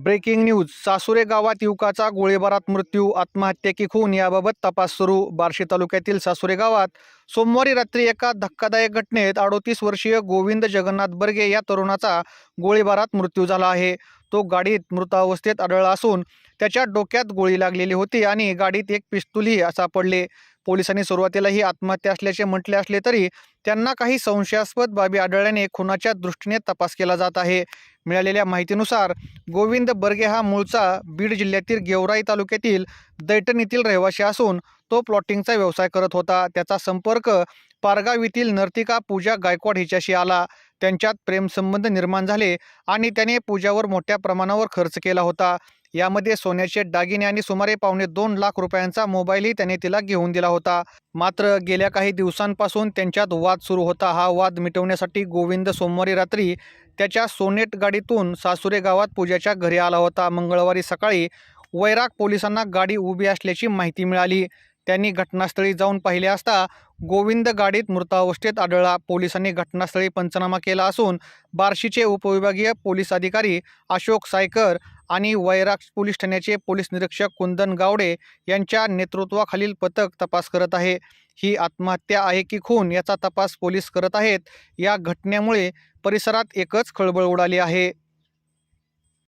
Breaking news. सासुरे गावात युवकाचा गोळीबारात मृत्यू, आत्महत्या की खून याबाबत तपास सुरू. बार्शी तालुक्यातील सासुरे गावात सोमवारी रात्री एका धक्कादायक घटनेत 38 वर्षीय गोविंद जगन्नाथ बर्गे या तरुणाचा गोळीबारात मृत्यू झाला आहे. तो गाडीत मृतावस्थेत आढळला असून त्याच्या डोक्यात गोळी लागलेली होती आणि गाडीत एक पिस्तूलही सापडले. पोलिसांनी सुरुवातीला ही आत्महत्या असल्याचे म्हटले असले तरी त्यांना काही संशयास्पद बाबी आढळल्याने खुनाच्या दृष्टीने तपास केला जात आहे. मिळालेल्या माहितीनुसार गोविंद बर्गे हा मूळचा बीड जिल्ह्यातील गेवराई तालुक्यातील दैठण येथील रहिवासी असून तो प्लॉटिंगचा व्यवसाय करत होता. त्याचा संपर्क पारगाव येथील नर्तिका पूजा गायकवाड हिच्याशी आला. त्यांच्यात प्रेमसंबंध निर्माण झाले आणि त्याने पूजावर मोठ्या प्रमाणावर खर्च केला होता. यामध्ये सोन्याचे दागिने आणि सुमारे $2.25 लाख रुपयांचा मोबाईलही त्याने तिला घेऊन दिला होता. मात्र गेल्या काही दिवसांपासून त्यांच्यात वाद सुरू होता. हा वाद मिटवण्यासाठी गोविंद सोमवारी रात्री त्याच्या सोनेट गाडीतून सासुरे गावात पूजाच्या घरी आला होता. मंगळवारी सकाळी वैराग पोलिसांना गाडी उभी असल्याची माहिती मिळाली. त्यांनी घटनास्थळी जाऊन पाहिले असता गोविंद गाडीत मृतावस्थेत आढळला. पोलिसांनी घटनास्थळी पंचनामा केला असून बार्शीचे उपविभागीय पोलीस अधिकारी अशोक सायकर आणि वैराग पोलीस ठाण्याचे पोलीस निरीक्षक कुंदन गावडे यांच्या नेतृत्वाखालील पथक तपास करत आहे. ही आत्महत्या आहे की खून याचा तपास पोलीस करत आहेत. या घटनेमुळे परिसरात एकच खळबळ उडाली आहे.